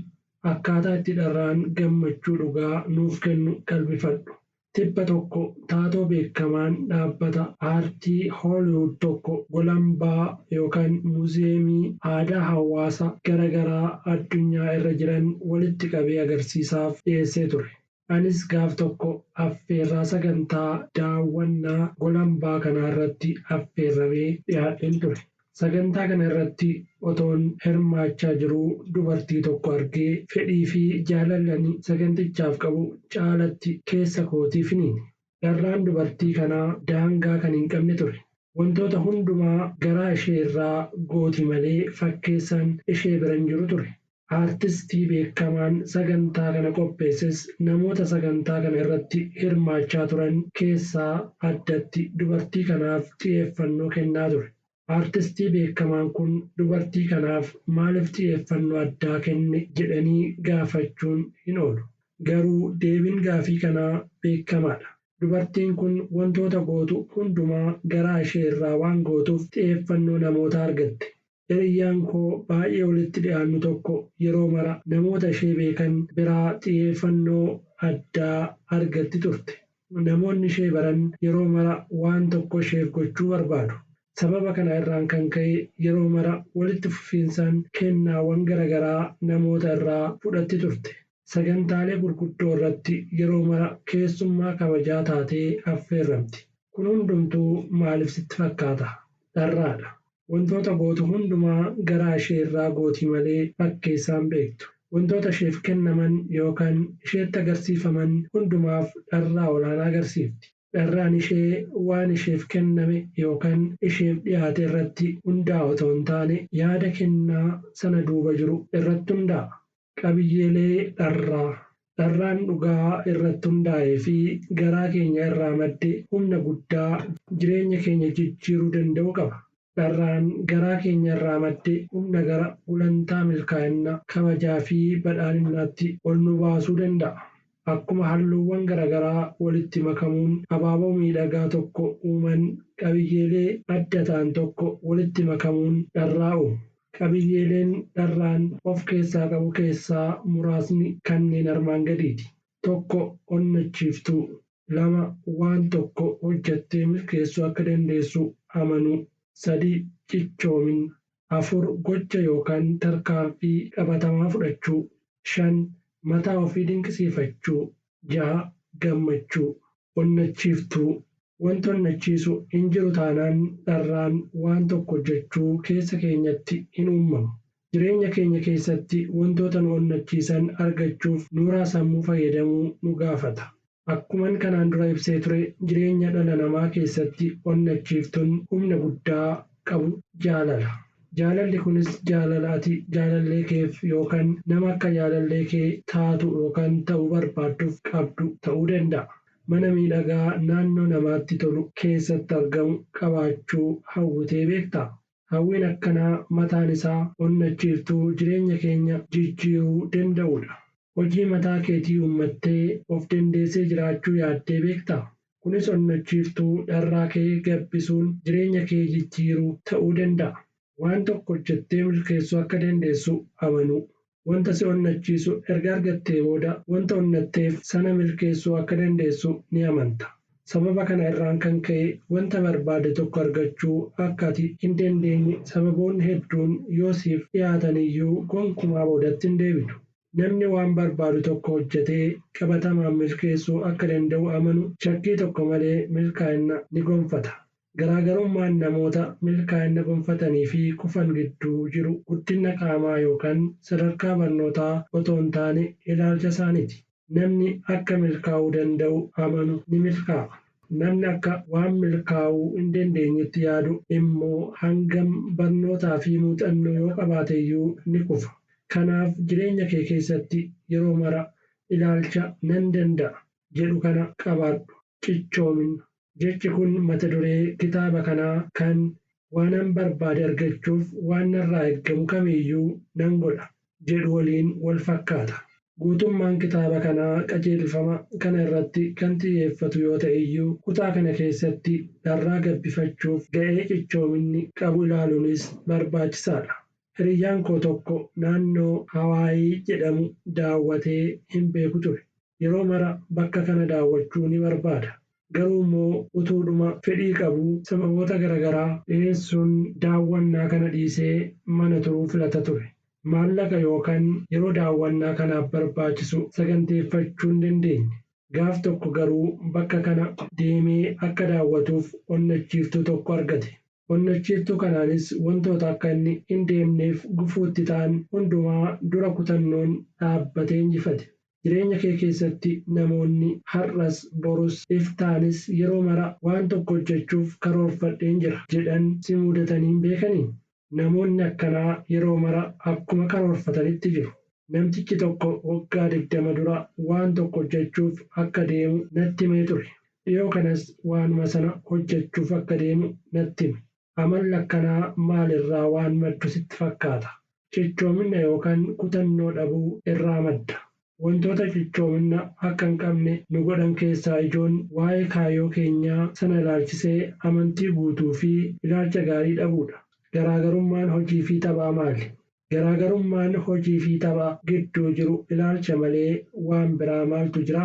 akkaataa itti dharraan gammachuu dhugaa nuuf kennu qalbifadhu. Tibba tokko taatoo beekamaan dhaabbata aartii Hooliwud tokko golambaa yookaan muuziyeemii aadaa hawaasa garaagaraa addunyaa irra jiran walitti qabee agarsiisaaf dhiyeessee ture. Anis gaaf tokko affeerraa sagantaa daawwannaa golambaa kanaa irratti affeerramee dhiyaadheen ture. Sagantaa kana irratti otoon hirmaachaa jiruu dubartii tokko argee fedhii fi jaalalli sagantichaaf qabu caalatti keessa kootii finiine. Dharraan dubartii kanaa daangaa kan hin qabne ture. Wantoota hundumaa garaa ishee irraa gooti malee fakkeessaan ishee bira hin jiru ture. Aartistii beekamaan sagantaa kana qopheesses namoota sagantaa kana irratti hirmaachaa turan keessaa addatti dubartii kanaaf xiyyeeffannoo kennaa ture. Aartistii beekamaan kun dubartii kanaaf maaliif xiyyeeffannoo addaa kenne jedhanii gaafachuun hin oolu. Garuu deebiin gaafii kanaa beekamaadha. Dubartiin kun wantoota gootu hundumaa garaa ishee irraa waan gootuuf xiyyeeffannoo namootaa argatte. Hiriyyaan koo baay'ee walitti dhiyaannu tokko yeroo mara namoota ishee beekan biraa xiyyeeffannoo addaa argatti turte. Namoonni ishee baran yeroo mara waan tokko isheef gochuu barbaadu. Sababa kana irraan kan ka'e yeroo mara walitti fufiinsaan kennaawwan garaagaraa namoota irraa fudhatti turte. Sagantaalee gurguddoo irratti yeroo mara keessummaa kabajaa taatee affeerramti. Kun hundumtuu maaliif sitti fakkaata? Dharraadha. Wantoota gootu hundumaa garaa ishee irraa gootii malee fakkeessaan beektu. Wantoota isheef kennaman yookaan isheetti agarsiifaman hundumaaf dharraa olaanaa agarsiifti. Dharraan ishee waan isheef kenname yookaan isheef dhiyaate irratti hundaa'u otoo hin taane yaada kennaa sana duuba jiru irratti hundaa'a. Qabiyyeelee dharraa. Dharraan dhugaa irratti hundaa'ee fi garaa keenya irraa madde humna guddaa jireenya keenya jijjiiruu danda'u qaba. Dharraan garaa keenya irraa madde humna gara gulantaa milkaa'ina kabajaa fi badhaadhinaatti ol nu baasuu danda'a. Akkuma halluuwwan garaagaraa walitti makamuun abaaboo miidhagaa tokko uuman qabiyyeelee adda ta'an tokko walitti makamuun dharraa uumu. Qabiyyeeleen dharraan of keessaa qabu keessaa muraasni kanneen armaan gadiiti. 1. Onnachiiftuu. 2. Waan tokko hojjettee milkeessuu akka dandeessu amanuu. 3. Cichoomina. 4. Gocha yookaan tarkaanfii qabatamaa fudhachuu. 5. Mataa ofii dinqisiifachuu. 6. Gammachuu. Onnachiiftuu. Wanti onnachiisu hin jiru taanaan dharraan waan tokko hojjechuu keessa keenyatti hin uumamu. Jireenya keenya keessatti wantoota nu onnachiisan argachuuf nuuraa sammuu fayyadamuu nu gaafata. Akkuman kanaan dura ibsee ture jireenya dhala namaa keessatti onnachiiftuun humna guddaa qabu jaalala. Jaalalli kunis jaalala ati jaalallee keef yookaan nama akka jaalallee kee taatu yookaan ta'uu barbaadduuf qabdu ta'uu danda'a. Mana miidhagaa naannoo namaatti tolu keessatti argamu qabaachuu hawwitee beektaa? Hawwiin akkanaa mataan isaa onnachiiftuu jireenya keenya jijjiiruu danda'udha. Hojii mataa keetii uummattee of dandeessee jiraachuu yaaddee beektaa? Kunis onnachiiftuu dharraa kee gabbisuun jireenya kee jijjiiruu ta'uu danda'a. Waan tokko hojjettee milkeessuu akka dandeessu amanuu. Wanta si onnachiisu erga argattee booda wanta onnatteef sana milkeessuu akka dandeessu ni amanta. Sababa kana irraan kan ka'e wanta barbaade tokko argachuu akka ati hin dandeenye sababoonni hedduun yoo siif dhiyaatan iyyuu gonkumaa boodatti hin deebitu. Namni waan barbaadu tokko hojjetee qabatamaan milkeessuu akka danda'u amanu shakkii tokko malee milkaa'ina ni gonfata. Garaagarummaan namoota milkaa'ina gonfatanii fi kufan gidduu jiru guddina qaamaa yookaan sadarkaa barnootaa otoo hin taane ilaalcha isaaniiti. Namni akka milkaa'uu danda'u amanu ni milkaa'a. Namni akka waan milkaa'uu hin dandeenyetti yaadu immoo hangam barnootaa fi muuxannoo yoo qabaate iyyuu ni kufa. Kanaaf jireenya kee keessatti yeroo mara ilaalcha nan danda'a jedhu kana qabaadhu. Cichoomina. Jechi kun mata duree kitaaba kanaa kan waanan barbaade argachuuf waan narraa eeggamu kamiiyyuu nan godha jedhu waliin wal fakkaata. Guutummaan kitaaba kanaa qajeelfama kana irratti kan xiyyeeffatu yoo ta'e iyyuu kutaa kana keessatti dharraa gabbifachuuf ga'ee cichoominni qabu ilaaluunis barbaachisaadha. Hiriyyaan koo tokko naannoo Hawaayii jedhamu daawwatee hin beeku ture. Yeroo mara bakka kana daawwachuu ni barbaada. Garuu immoo utuudhuma fedhii qabu sababoota garaagaraa dhiyeessuun daawwannaa kana dhiisee mana turuu filata ture. Maallaqa yookaan yeroo daawwannaa kanaaf barbaachisu saganteeffachuu hin dandeenye. Gaaf tokko garuu bakka kana deemee akka daawwatuuf onnachiiftuu tokko argate. Onnachiiftuu kanaanis wantoota akka inni hin deemneef gufuutti ta'an hundumaa dura kutannoon dhaabbatee injifate. Jireenya kee keessatti namoonni har'as borus iftaanis yeroo mara waan tokko hojjechuuf karoorfadheen jira jedhan si mudatanii hin beekanii? Namoonni akkanaa yeroo mara akkuma karoorfatanitti jiru. Namtichi tokko waggaa 20 dura waan tokko hojjechuuf akka deemu natti himee ture. Dhiyoo kanas waanuma sana hojjechuuf akka deemu natti hime. Amalli akkanaa maalirraa waan maddu sitti fakkaata? Cichoomina yookaan kutannoo dhabuu irraa madda. Wantoota cichoomina akka hin qabne nu godhan keessaa ijoon waa'ee kaayyoo keenyaa sana ilaalchisee amantii guutuu fi ilaalcha gaarii dhabuudha. Garaagarummaan hojii fi taphaa maali? Garaagarummaan hojii fi taphaa gidduu jiru ilaalcha malee waan biraa maaltu jira?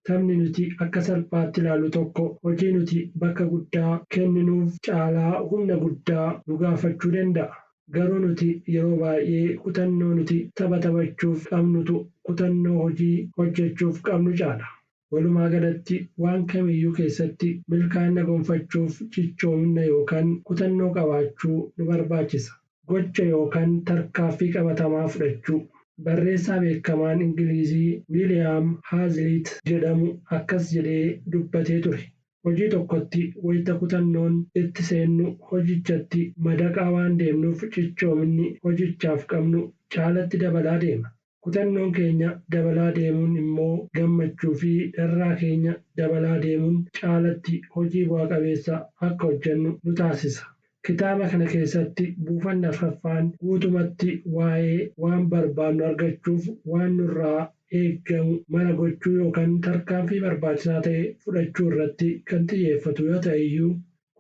Taphni nuti akka salphaatti ilaallu tokko hojii nuti bakka guddaa kenninuuf caalaa humna guddaa nu gaafachuu danda'a. Garuu nuti yeroo baay'ee kutannoo nuti tapha taphachuuf qabnutu kutannoo hojii hojjechuuf qabnu caala. Walumaa galatti waan kamiyyuu keessatti milkaa'ina gonfachuuf cichoomina yookaan kutannoo qabaachuu nu barbaachisa. Gocha yookaan tarkaaffii qabatamaa fudhachuu. Barreessaa beekamaan Ingilizii Wiiliyaam Haazliit jedhamu akkas jedhee dubbatee ture. Hojii tokkotti wayita kutannoon itti seennu hojichatti madaqaa waan deemnuuf cichoominni hojichaaf qabnu caalatti dabalaa deema. Kutannoon keenya dabalaa deemuun immoo gammachuu fi dharraa keenya dabalaa deemuun caalatti hojii bu'aa qabeessa akka hojjennu nu taasisa. Kitaaba kana keessatti buufanni 4ffaan guutumatti waa'ee waan barbaannu argachuuf waan nurraa eeggamu mala gochuu yookaan tarkaanfii barbaachisaa ta'e fudhachuu irratti kan xiyyeeffatu yoo ta'e iyyuu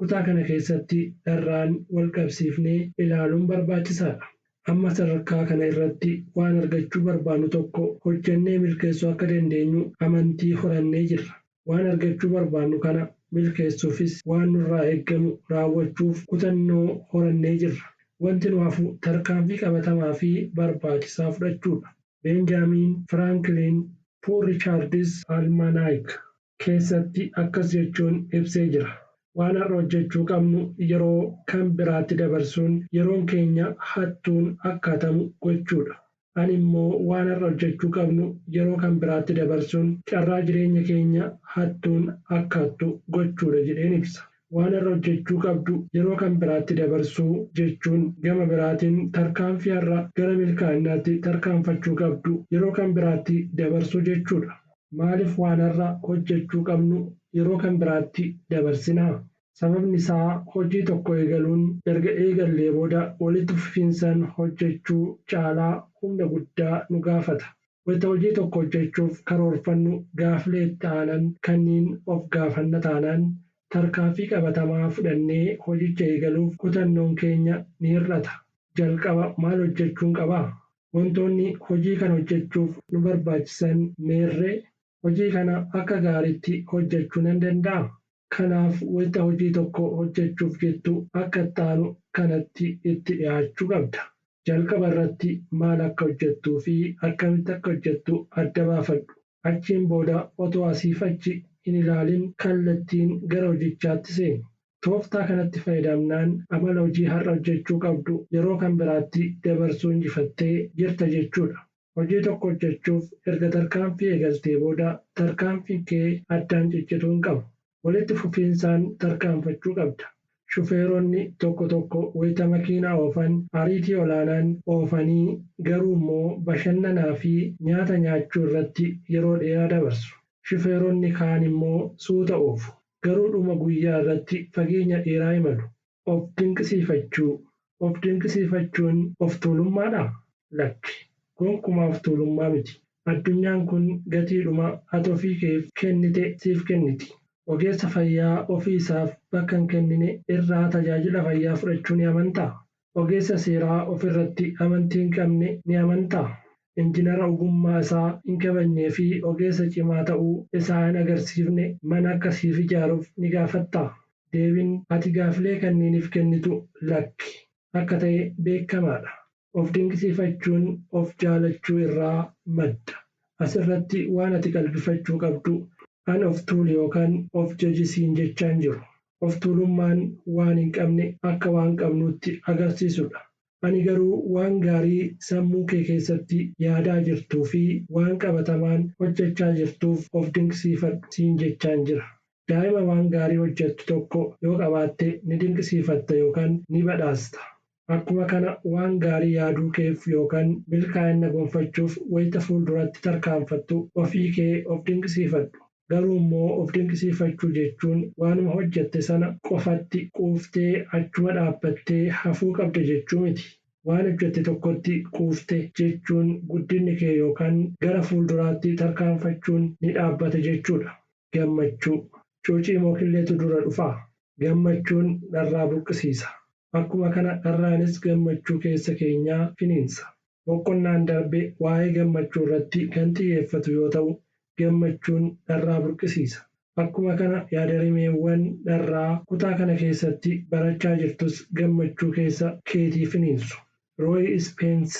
kutaa kana keessatti dharraan wal qabsiifnee ilaaluun barbaachisaadha. Amma sadarkaa kana irratti waan argachuu barbaannu tokko hojjennee milkeessuu akka dandeenyu amantii horannee jirra. Waan argachuu barbaannu kana milkeessuufis waan nurraa eeggamu raawwachuuf kutannoo horannee jirra. Wanti nu hafu tarkaanfii qabatamaa fi barbaachisaa fudhachuudha. Beenjaamiin Firaanklin Puur Riichaardis Almaanaayik keessatti akkas jechuun ibsee jira. Waan har'a hojjechuu qabnu yeroo kan biraatti dabarsuun yeroon keenya hattuun akka hatamu gochuudha. Ani immoo waan har'a hojjechuu qabnu yeroo kan biraatti dabarsuun carraa jireenya keenya hattuun akka hattu gochuudha jedheen ibsa. Waan har'a hojjechuu qabdu yeroo kan biraatti dabarsuu jechuun gama biraatiin tarkaanfii har'a gara milkaa'inaatti tarkaanfachuu qabdu yeroo kan biraatti dabarsuu jechuudha. Maaliif waan har'a hojjechuu qabnu yeroo kan biraatti dabarsinaa? Sababni isaa hojii tokko eegaluun erga eegallee booda walitti fufinsaan hojjechuu caalaa humna guddaa nu gaafata. Wayita hojii tokko hojjechuuf karoorfannu gaaffilee itti aanan kanneen of gaafanna taanaan tarkaanfii qabatamaa fudhannee hojicha eegaluuf kutannoon keenya ni hir'ata. Jalqaba maal hojjechuun qabaa? Wantoonni hojii kana hojjechuuf nu barbaachisan meerree? Hojii kana akka gaariitti hojjechuu nan danda'aa? Kanaaf wayita hojii tokko hojjechuuf jettu akka itti aanu kanatti itti dhiyaachuu qabda. Jalqaba irratti maal akka hojjettuu fi akkamitti akka hojjettu adda baafadhu. Achiin booda otoo asiif achi hin ilaalin kallattiin gara hojichaatti seeni. Tooftaa kanatti fayyadamnaan amala hojii har'a hojjechuu qabdu yeroo kan biraatti dabarsuu injifattee jirta jechuudha. Hojii tokko hojjechuuf erga tarkaanfii eegaltee booda tarkaanfiin kee addaan ciccituu hin qabu. Walitti fufinsaan tarkaanfachuu qabda. Shufeeronni tokko tokko wayita makiinaa oofan ariitii olaanaan oofanii garuu immoo bashannanaa fi nyaata nyaachuu irratti yeroo dheeraa dabarsu. Shufeeronni kaan immoo suuta oofu. Garuu dhuma guyyaa irratti fageenya dheeraa imalu. Of dinqisiifachuu. Of dinqisiifachuun of tuulummaadhaa? Lakki. Gonkumaa of tuulummaa miti. Addunyaan kun gatiidhuma ati ofii keef kennite siif kenniti. Ogeessa fayyaa ofii isaaf bakka hin kennine irraa tajaajila fayyaa fudhachuu ni amantaa? Ogeessa seeraa ofirratti amantii hin qabne ni amantaa? Injiinara ogummaa isaa hin kabajnee fi ogeessa cimaa ta'uu isaa hin agarsiifne mana akka siif ijaaruuf ni gaafattaa? Deebiin ati gaaffilee kanneeniif kennitu lakki akka ta'e beekamaadha. Of dinqisiifachuun of jaalachuu irraa madda. Asirratti waan ati qalbifachuu qabdu an of tuuli yookaan of jajisiin jechaan jiru. Of tuulummaan waan hin qabne akka waan qabnuutti agarsiisudha. Ani garuu waan gaarii sammuu kee keessatti yaadaa jirtuu fi waan qabatamaan hojjechaa jirtuuf of dinqisiifadhu siin jechaan jira. Daa'ima waan gaarii hojjettu tokko yoo qabaatte ni dinqisiifatta yookaan ni badhaasta. Akkuma kana waan gaarii yaaduu keef yookaan milkaa'ina gonfachuuf wayita fuulduratti tarkaanfattu ofii kee of dinqisiifadhu. Garuu immoo of dinqisiifachuu jechuun waanuma hojjette sana qofatti quuftee achuma dhaabbattee hafuu qabda jechuu miti. Waan hojjette tokkotti quufte jechuun guddinni kee yookaan gara fuulduraatti tarkaanfachuun ni dhaabbata jechuudha. Gammachuu. Cuucii mookilleetu dura dhufaa? Gammachuun dharraa buqqisiisa. Akkuma kana dharraanis gammachuu keessa keenyaa finiinsa. Boqonnaan darbe waa'ee gammachuu irratti kan xiyyeeffatu yoo ta'u, gammachuun dharraa burqisiisa. Akkuma kana yaadarimeewwan dharraa kutaa kana keessatti barachaa jirtus gammachuu keessa keetii finiinsu. Rooyi Ispeens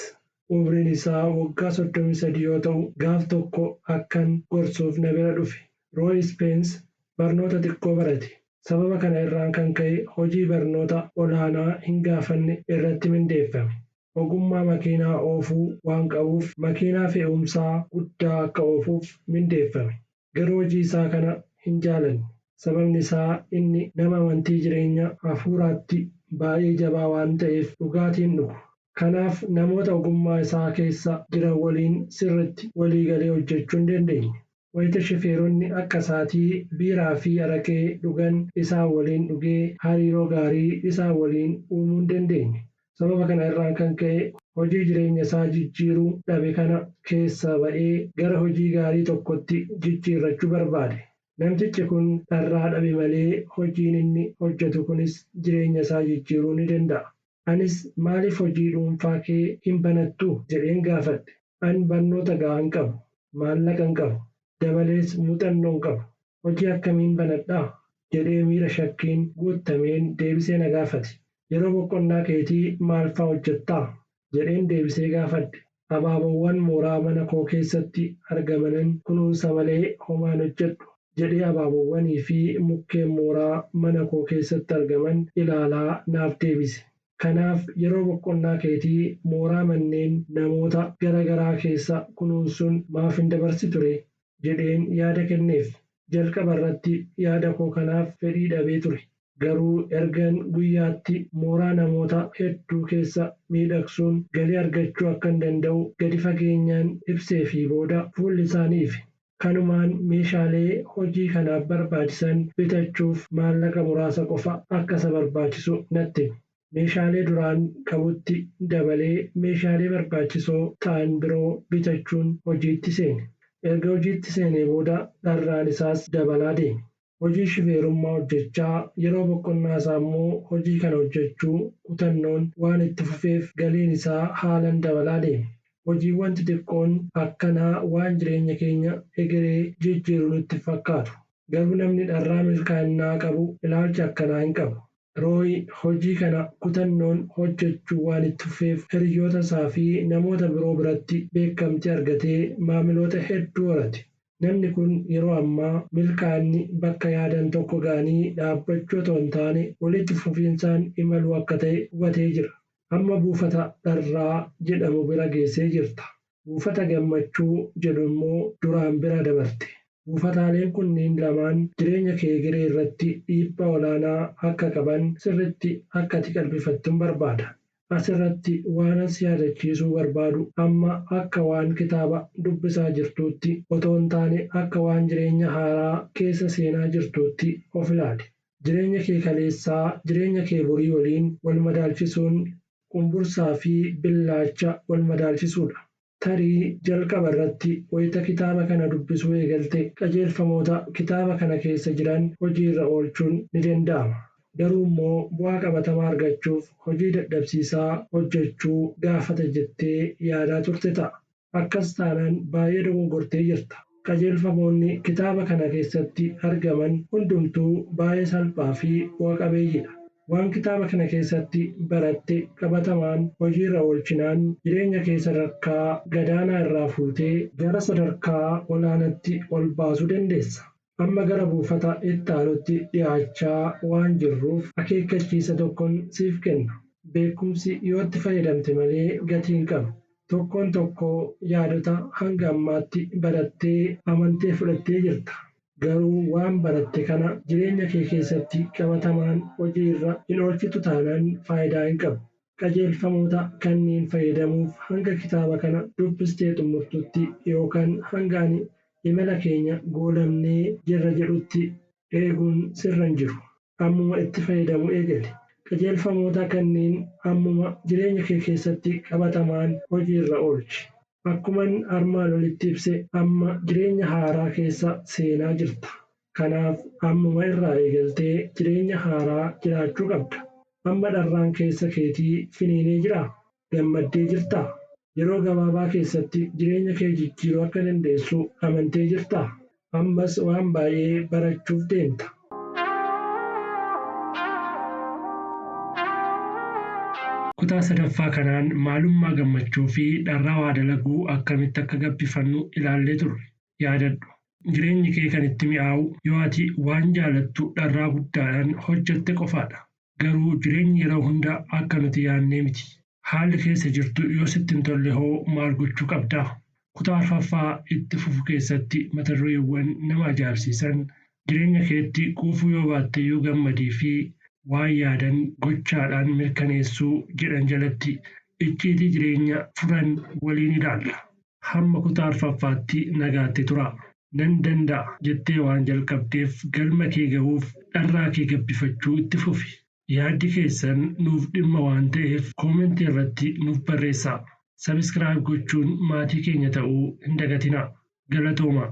umriin isaa waggaa 33 yoo ta'u gaaf tokko akkan gorsuuf na bira dhufe. Rooyi Ispeens barnoota xiqqoo barate. Sababa kana irraan kan ka'e hojii barnoota olaanaa hin gaafanne irratti mindeeffame. Ogummaa makiinaa oofuu waan qabuuf makiinaa fe'umsaa guddaa akka oofuuf mindeeffame. Garuu hojii isaa kana hin jaalanne. Sababni isaa inni nama amantii jireenya hafuuraatti baay'ee jabaa waan ta'eef dhugaatiin dhugu. Kanaaf namoota ogummaa isaa keessa jiran waliin sirriitti waliigalee hojjechuu hin dandeenye. Wayita shufeeronni akka isaatii biiraa fi araqee dhugan isaa waliin dhugee hariiroo gaarii isaa waliin uumuu hin dandeenye. Sababa kana irraan kan ka'e hojii jireenya isaa jijjiiruu dhabe kana keessaa ba'ee gara hojii gaarii tokkotti jijjiirrachuu barbaade. Namtichi kun dharraa dhabe malee hojiin inni hojjetu kunis jireenya isaa jijjiiruu ni danda'a. Anis maaliif hojii dhuunfaa kee hin banattu jedheen gaafadhe. Ani barnoota gahaa hin qabu, maallaqa hin qabu, dabalees muuxannoo hin qabu. Hojii akkamiin banadhaa jedhee miira shakkiin guutameen deebisee na gaafate. Yeroo boqonnaa keetii maal fa'aa hojjettaa jedheen deebisee gaafadhe. Abaaboowwan mooraa mana koo keessatti argamanan kunuunsa malee homaan hojjedhu. jedhee abaaboowwanii fi mukkeen mooraa mana koo keessatti argaman ilaalaa naaf deebise. Kanaaf yeroo boqonnaa keetii mooraa manneen namoota garaagaraa keessa kunuunsuun maaf hin dabarsi ture jedheen yaada kenneef. Jalqaba irratti yaada koo kanaaf fedhii dhabee ture. Garuu ergan guyyaatti mooraa namoota hedduu keessa miidhagsuun galii argachuu akkan danda'u gadi fageenyaan ibsee fi booda fuulli isaaniif. Kanumaan meeshaalee hojii kanaaf barbaachisan bitachuuf maallaqa muraasa qofa akka isa barbaachisu natti hime. Meeshaalee duraan qabutti dabalee meeshaalee barbaachisoo ta'an biroo bitachuun hojiitti seene. Erga hojiitti seenee booda dharraan isaas dabalaa deeme. Hojii shufeerummaa hojjechaa yeroo boqonnaa isaa immoo hojii kana hojjechuu kutannoon waan itti fufeef galiin isaa haalan dabalaa deeme. Hojiiwwan xixiqqoon akkanaa waan jireenya keenya egeree jijjiiru nutti fakkaatu. Garuu namni dharraa milkaa'inaa qabu ilaalcha akkanaa hin qabu. Rooyi hojii kana kutannoon hojjechuu waan itti fufeef hiriyoota isaa fi namoota biroo biratti beekamtii argatee maamiloota hedduu horate. Namni kun yeroo ammaa milkaa'inni bakka yaadan tokko ga'anii dhaabbachuu otoo hin taane walitti fufiinsaan imaluu akka ta'e hubatee jira. Amma buufata dharraa jedhamu bira geessee jirta. Buufata gammachuu jedhu immoo duraan bira dabarte. Buufataaleen kunniin lamaan jireenya kee egeree irratti dhiibbaa olaanaa akka qaban sirriitti akka ati qalbifattuun barbaada. Asirratti waan as yaadachiisuu barbaadu amma akka waan kitaaba dubbisaa jirtuutti otoo hin taane akka waan jireenya haaraa keessa seenaa jirtuutti of ilaali. Jireenya kee kaleessaa jireenya kee borii waliin wal madaalchisuun qumbursaa fi billaacha wal madaalchisuudha. Tarii jalqaba irratti wayita kitaaba kana dubbisuu eegalte qajeelfamoota kitaaba kana keessa jiran hojii irra oolchuun ni danda'ama. Garuu immoo bu'aa qabatamaa argachuuf hojii dadhabsiisaa hojjechuu gaafata jettee yaadaa turte ta'a. Akkas taanaan baay'ee dogoggortee jirta. Qajeelfamoonni kitaaba kana keessatti argaman hundumtuu baay'ee salphaa fi bu'a qabeeyyiidha. Waan kitaaba kana keessatti baratte qabatamaan hojii irra oolchinaan jireenya kee sadarkaa gadaanaa irraa fuutee gara sadarkaa olaanaatti ol baasuu dandeessa. Amma gara buufata itti aanutti dhiyaachaa waan jirruuf akeekkachiisa tokkoon siif kenna. Beekumsi yoo itti fayyadamte malee gatii hin qabu. Tokkoon tokkoo yaadota hanga ammaatti barattee amantee fudhattee jirta. Garuu waan baratte kana jireenya kee keessatti qabatamaan hojii irra hin oolchitu taanaan faayidaa hin qabu. Qajeelfamoota kanneen fayyadamuuf hanga kitaaba kana dubbistee xumurtutti yookaan hanga ani imala keenya goolabnee jirra jedhutti eeguun sirra hin jiru. Ammuma itti fayyadamuu eegali. Qajeelfamoota kanneen ammuma jireenya kee keessatti qabatamaan hojii irra oolchi. Akkuman armaan olitti ibse amma jireenya haaraa keessa seenaa jirta. Kanaaf ammuma irraa eegaltee jireenya haaraa jiraachuu qabda. Amma dharraan keessa keetii finiinee jiraa? Gammaddee jirtaa? Yeroo gabaabaa keessatti jireenya kee jijjiiruu akka dandeessu amantee jirtaa? Ammas waan baay'ee barachuuf deemta. Kutaa sadaffaa kanaan maalummaa gammachuu fi dharraa waa dalaguu akkamitti akka gabbifannu ilaallee turre. Yaadadhu. Jireenyi kee kan itti mi'aawu yoo ati waan jaalattu dharraa guddaadhaan hojjette qofaadha. Garuu jireenyi yeroo hunda akka nuti yaadnee miti. Haalli keessa jirtu yoo sitti hin tolle hoo maal gochuu qabdaa? Kutaa arfaffaa itti fufu keessatti mata dureewwan nama ajaa'ibsiisan jireenya keetti quufuu yoo baatte yoo gammadii fi waan yaadan gochaadhaan mirkaneessuu jedhan jalatti icciitii jireenya furan waliin ilaalla. Hamma kutaa arfaffaatti nagaatti tura. Nan danda'a jettee waan jalqabdeef galma kee gahuuf dharraa kee gabbifachuu itti fufi. Yaaddi keessan nuuf dhimma waan ta'eef koomentii irratti nuuf barreessaa. Sabiskiraayib gochuun maatii keenya ta'uu hin dagatinaa. Galatooma.